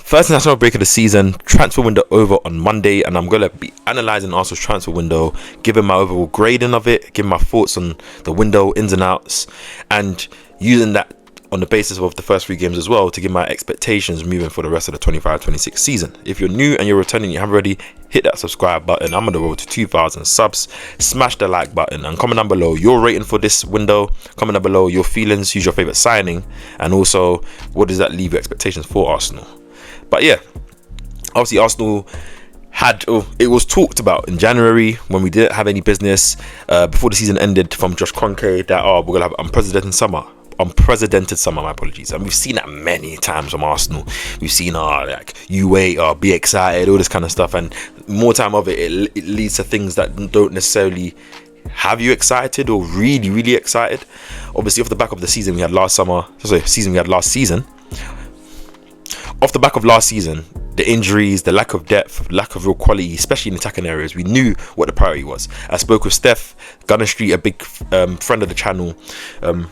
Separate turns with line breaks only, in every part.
First international break of the season, transfer window over on Monday, and I'm going to be analysing Arsenal's transfer window, giving my overall grading of it, giving my thoughts on the window, ins and outs, and using that on the basis of the first 3 games as well to give my expectations moving for the rest of the 25-26 season. If you're new and you're returning, you haven't already, hit that subscribe button. I'm on the road to 2,000 subs. Smash the like button and comment down below your rating for this window. Comment down below your feelings, who's your favourite signing, and also what does that leave your expectations for Arsenal. But yeah, obviously Arsenal it was talked about in January when we didn't have any business before the season ended from Josh Kroenke that we're going to have unprecedented summer, my apologies. And we've seen that many times from Arsenal. We've seen like you wait or be excited, all this kind of stuff, and more time of it leads to things that don't necessarily have you excited or really, really excited. Obviously, off the back of the season we had last season. Off the back of last season, the injuries, the lack of depth, lack of real quality, especially in attacking areas, we knew what the priority was. I spoke with Steph Gunner Street, a big friend of the channel.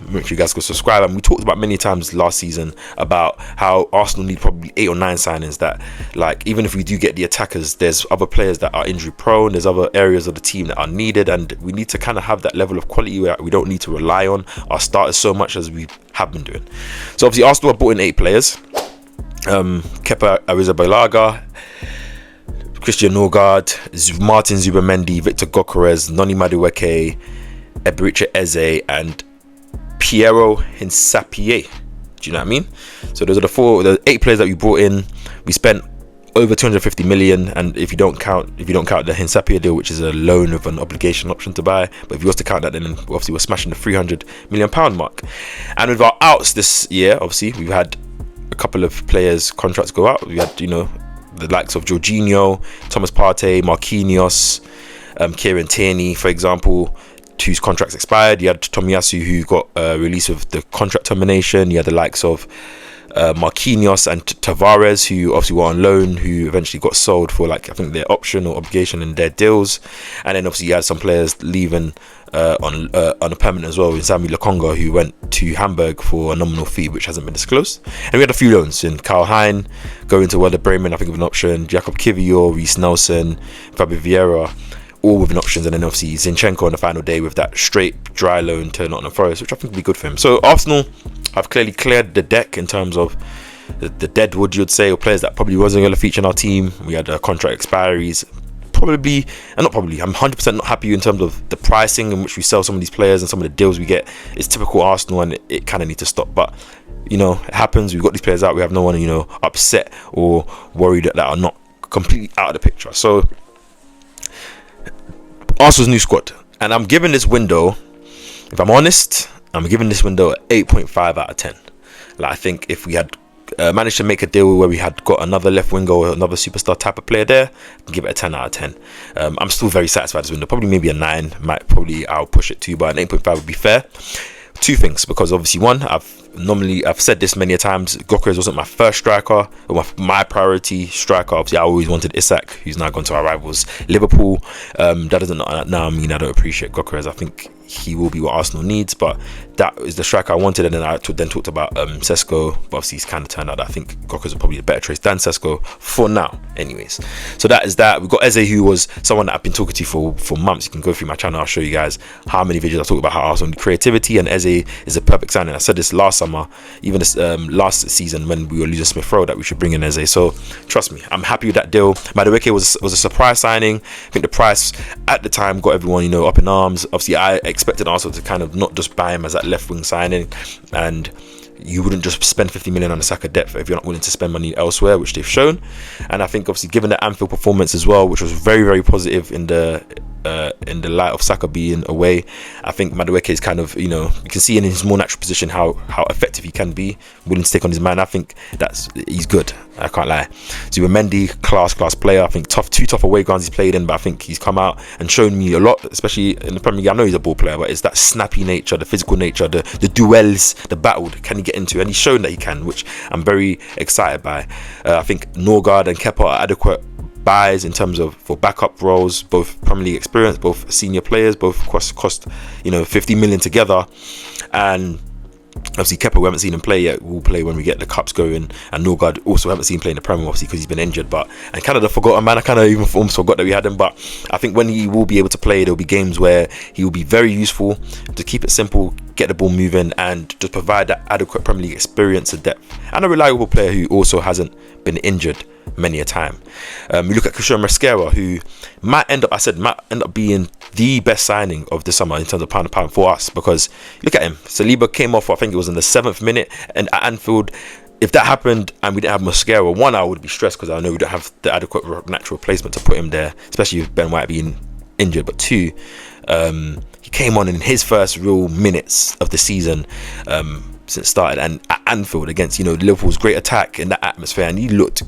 Make sure you guys go subscribe. And we talked about many times last season about how Arsenal need probably 8 or 9 signings that, like, even if we do get the attackers, there's other players that are injury prone, there's other areas of the team that are needed, and we need to kind of have that level of quality where we don't need to rely on our starters so much as we have been doing. So obviously Arsenal have brought in 8 players. Kepa Arrizabalaga, Christian Norgard, Martin Zubamendi, Victor Gyökeres, Noni Madueke, Eberechi Eze, and Piero Hinsapie. Do you know what I mean? So those are the 8 players that we brought in. We spent over 250 million, and if you don't count the Hinsapie deal, which is a loan with an obligation option to buy, but if you was to count that, then obviously we're smashing the 300 million pound mark. And with our outs this year, obviously we've had a couple of players' contracts go out. We had, the likes of Jorginho, Thomas Partey, Marquinhos, Kieran Tierney, for example, whose contracts expired. You had Tomiyasu, who got released with the contract termination. You had the likes of Marquinhos and Tavares, who obviously were on loan, who eventually got sold for, like, I think their option or obligation in their deals. And then obviously you had some players leaving on a permanent as well, in Sami Lokonga, who went to Hamburg for a nominal fee which hasn't been disclosed. And we had a few loans in Kyle Hein going to Werder Bremen, I think, with an option, Jakob Kivior, Reece Nelson, Fabio Vieira, all with an options, and then obviously Zinchenko on the final day with that straight dry loan to Nottingham Forest, which I think would be good for him. So Arsenal have clearly cleared the deck in terms of the deadwood, you'd say, or players that probably wasn't going to feature in our team. We had contract expiries. I'm 100% not happy in terms of the pricing in which we sell some of these players and some of the deals we get. It's typical Arsenal, and it kind of needs to stop. But it happens. We've got these players out. We have no one upset or worried that are not completely out of the picture. So Arsenal's new squad, and I'm giving this window, if I'm honest, I'm giving this window an 8.5 out of 10. Like, I think if we had managed to make a deal where we had got another left winger or another superstar type of player there, I'd give it a 10 out of 10. I'm still very satisfied with this window. Probably maybe a 9. I'll push it to, but an 8.5 would be fair. 2 things, because obviously one, I've said this many a times, Gyökeres wasn't my first striker or my priority striker. Obviously I always wanted Isak, who's now gone to our rivals Liverpool. That doesn't now mean I don't appreciate Gyökeres. I think he will be what Arsenal needs, but that is the striker I wanted. And then I then talked about Sesko, but obviously it's kind of turned out that I think Gyökeres is probably a better choice than Sesko for now anyways. So that is that. We've got Eze, who was someone that I've been talking to for months. You can go through my channel, I'll show you guys how many videos I talk about how Arsenal need creativity, and Eze is a perfect signing. I said this last summer, even this last season when we were losing Smith Rowe, that we should bring in Eze. So trust me, I'm happy with that deal. Madueke was a surprise signing. I think the price at the time got everyone up in arms. Obviously I expected Arsenal to kind of not just buy him as that left wing signing, and you wouldn't just spend 50 million on a sack of depth if you're not willing to spend money elsewhere, which they've shown. And I think obviously given the Anfield performance as well, which was very, very positive in the light of Saka being away, I think Madueke is kind of, you can see in his more natural position how effective he can be, willing to take on his man. I think he's good, I can't lie. Zubamendi, class player. I think two tough away grounds he's played in, but I think he's come out and shown me a lot, especially in the Premier League. I know he's a ball player, but it's that snappy nature, the physical nature, the duels, the battle, can he get into? And he's shown that he can, which I'm very excited by. I think Norgard and Kepa are adequate buys in terms of for backup roles, both Premier League experience, both senior players, both cost 50 million together. And Obviously, Kepa, we haven't seen him play yet. We'll play when we get the cups going. And Norgard also haven't seen him play in the Premier, obviously, because he's been injured. And Canada forgot him, man. I kind of even almost forgot that we had him. But I think when he will be able to play, there'll be games where he will be very useful to keep it simple, get the ball moving, and just provide that adequate Premier League experience and depth. And a reliable player who also hasn't been injured many a time. We look at Christian Mosquera, who might end up being the best signing of the summer in terms of pound to pound for us, because look at him. Saliba came off, I think it was in the 7th minute, and at Anfield, if that happened and we didn't have Mosquera, one, I would be stressed because I know we don't have the adequate natural replacement to put him there, especially with Ben White being injured. But two, he came on in his first real minutes of the season since it started, and at Anfield against Liverpool's great attack in that atmosphere, and he looked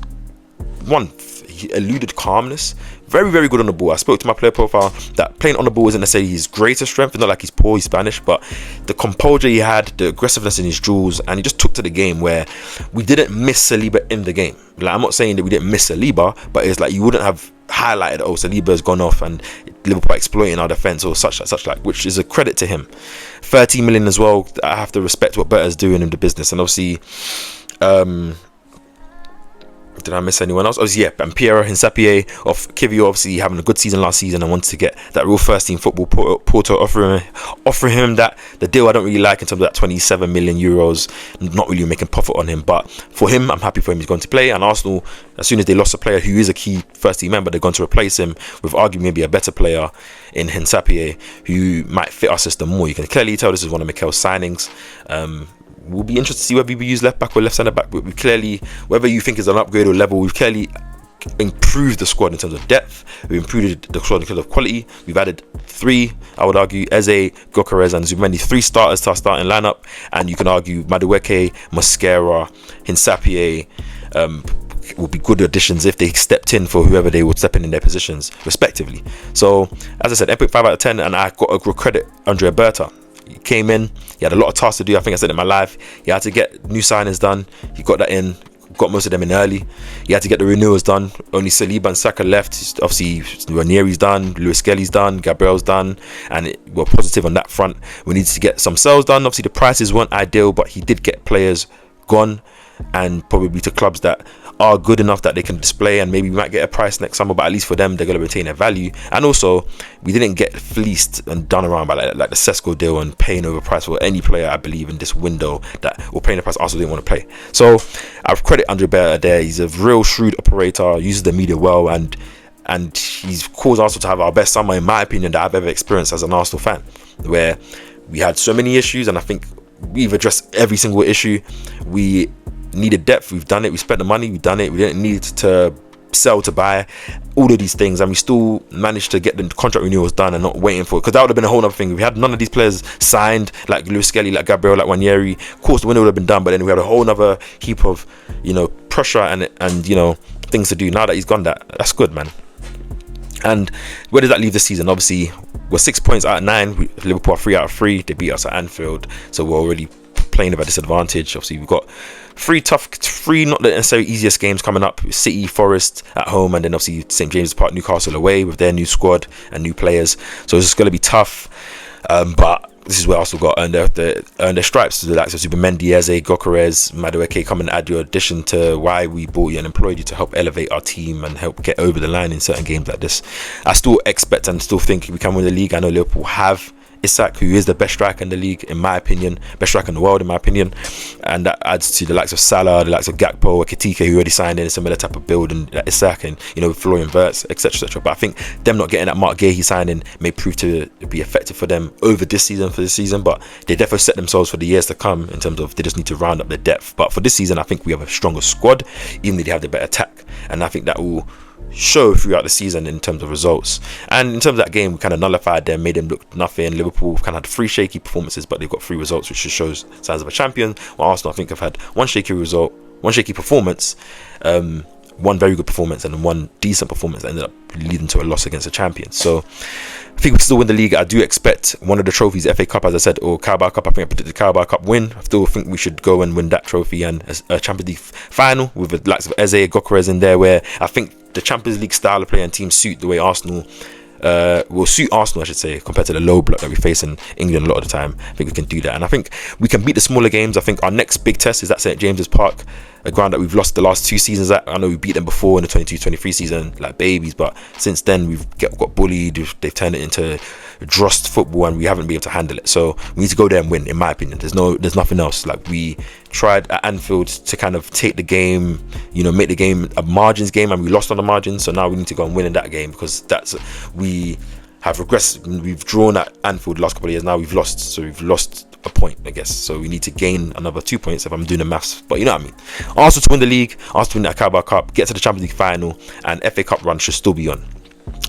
he eluded calmness. Very, very good on the ball. I spoke to my player profile that playing on the ball isn't necessarily his greatest strength. It's not like he's poor, he's Spanish, but the composure he had, the aggressiveness in his jewels, and he just took to the game where we didn't miss Saliba in the game. Like, I'm not saying that we didn't miss Saliba, but it's like you wouldn't have highlighted, Saliba's gone off and Liverpool exploiting our defense or such like, which is a credit to him. 30 million as well. I have to respect what Berta's doing in the business, and obviously, did I miss anyone else? And Piero Hincapié of Kivio, obviously having a good season last season and wanted to get that real first team football. Porto offering him the deal I don't really like in terms of that 27 million euros, not really making profit on him. But for him, I'm happy for him. He's going to play. And Arsenal, as soon as they lost a player who is a key first team member, they're going to replace him with arguably maybe a better player in Hincapié who might fit our system more. You can clearly tell this is one of Mikel's signings. We'll be interested to see whether we use left back or left centre back, but we clearly, whether you think is an upgrade or level, we've clearly improved the squad in terms of depth. We've improved the squad in terms of quality. We've added 3, I would argue, Eze, Gyökeres and Zubimendi, 3 starters to our starting lineup, and you can argue Madueke, Mosquera, Hincapié will be good additions if they stepped in for whoever they would step in their positions respectively. So as I said, epic 5 out of 10, and I got to credit Andrea Berta. He came in, he had a lot of tasks to do. I think I said it in my live. He had to get new signings done. He got that in, got most of them in early. He had to get the renewals done. Only Saliba and Saka left. Obviously, Ranieri's done, Luis Skelly's done, Gabriel's done, and we're positive on that front. We needed to get some sales done. Obviously, the prices weren't ideal, but he did get players gone, and probably to clubs that are good enough that they can display, and maybe we might get a price next summer, but at least for them, they're going to retain their value. And also, we didn't get fleeced and done around by like the Sesko deal and paying over price for any player, I believe, in this window that were paying the price Arsenal didn't want to play. So I credit Andre Berta there. He's a real shrewd operator, uses the media well, and he's caused Arsenal to have our best summer, in my opinion, that I've ever experienced as an Arsenal fan, where we had so many issues, and I think we've addressed every single issue. We needed depth, we've done it. We spent the money, we've done it. We didn't need to sell to buy, all of these things, and we still managed to get the contract renewals done and not waiting for it, because that would have been a whole other thing. We had none of these players signed, like Luis Skelly, like Gabriel, like Ranieri. Of course the window would have been done, but then we had a whole other heap of pressure and things to do. Now that he's gone, that's good, man. And where does that leave the season? Obviously, we're 6 points out of 9. Liverpool are 3 out of 3. They beat us at Anfield, so we're already playing with a disadvantage. Obviously, we've got 3 not the necessarily easiest games coming up: City, Forest at home, and then obviously St James's Park, Newcastle away with their new squad and new players. So it's going to be tough, but this is where Arsenal got earn their stripes. The likes of Zubimendi, Eze, Gyökeres, Madueke come and add your addition to why we bought you and employed you to help elevate our team and help get over the line in certain games like this. I still expect and still think we can win the league. I know Liverpool have Isak, who is the best striker in the league, in my opinion, best striker in the world, in my opinion, and that adds to the likes of Salah, the likes of Gakpo, Ekitike, who already signed in a similar type of build, and Isak, and Florian Wirtz, etc. But I think them not getting that Mark Guehi signing may prove to be effective for them over this season, but they definitely set themselves for the years to come in terms of they just need to round up their depth. But for this season, I think we have a stronger squad, even though they have the better attack, and I think that will show throughout the season in terms of results. And in terms of that game, we kind of nullified them, made them look nothing. Liverpool kind of had 3 shaky performances, but they've got 3 results, which just shows signs of a champion. While Arsenal, I think, have had 1 shaky result, 1 shaky performance, 1 very good performance, and 1 decent performance that ended up leading to a loss against a champion. So I think we still win the league. I do expect one of the trophies, FA Cup, as I said, or Carabao Cup. I think I predicted the Carabao Cup win. I still think we should go and win that trophy, and a Champions League final with the likes of Eze, Gyökeres in there, where I think the Champions League style of play and team suit the way Arsenal will suit Arsenal, I should say, compared to the low block that we face in England a lot of the time. I think we can do that, and I think we can beat the smaller games. I think our next big test is at St James's Park, a ground that we've lost the last 2 seasons at. I know we beat them before in the 22-23 season like babies, but since then we've got bullied. They've turned it into Drost football, and we haven't been able to handle it. So we need to go there and win, in my opinion. There's nothing else. Like, we tried at Anfield to kind of take the game, make the game a margins game, and we lost on the margins. So now we need to go and win in that game, because we have regressed. We've drawn at Anfield the last couple of years. Now we've lost, so we've lost a point, I guess. So we need to gain another 2 points if I'm doing the maths. But you know what I mean. Arsenal to win the league, Arsenal to win that Carabao Cup, get to the Champions League final, and FA Cup run should still be on.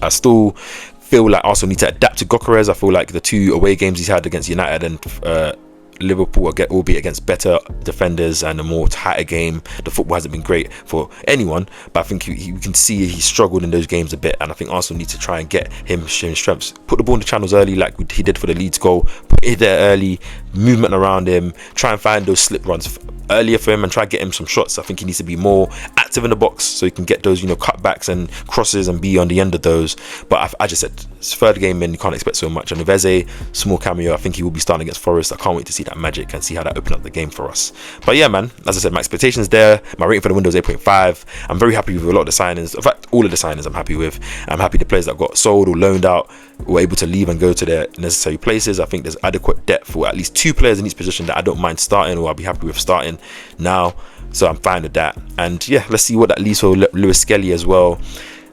I still feel like Arsenal need to adapt to Gyökeres. I feel like the 2 away games he's had against United and Liverpool, albeit against better defenders and a more tighter game, the football hasn't been great for anyone, but I think we can see he struggled in those games a bit, and I think Arsenal need to try and get him showing strengths, put the ball in the channels early like he did for the Leeds goal, put it there early, movement around him, try and find those slip runs earlier for him and try and get him some shots. I think he needs to be more active in the box so he can get those cutbacks and crosses and be on the end of those. But I just said, it's 3rd game in, you can't expect so much. And with Eze, small cameo, I think he will be starting against Forest. I can't wait to see that magic and see how that open up the game for us. But yeah, man, as I said, my expectations there, my rating for the window is 8.5. I'm very happy with a lot of the signings. In fact, all of the signings I'm happy with. I'm happy the players that got sold or loaned out were able to leave and go to their necessary places. I think there's adequate depth for at least 2 players in each position that I don't mind starting, or I'll be happy with starting now. So I'm fine with that. And yeah, let's see what that leaves for Lewis Skelly as well,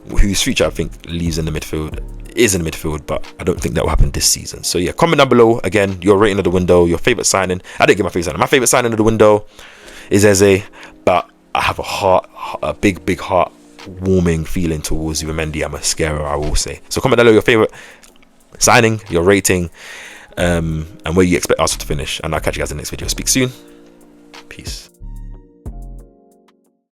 whose future I think is in the midfield, but I don't think that will happen this season. So yeah, comment down below again your rating of the window, your favourite signing. I didn't get my favourite signing. My favourite signing of the window is Eze, but I have a big heart warming feeling towards Zubimendi and Mascara, I will say. So comment down below your favourite signing, your rating, and where you expect Arsenal to finish, and I'll catch you guys in the next video. Speak soon. Peace.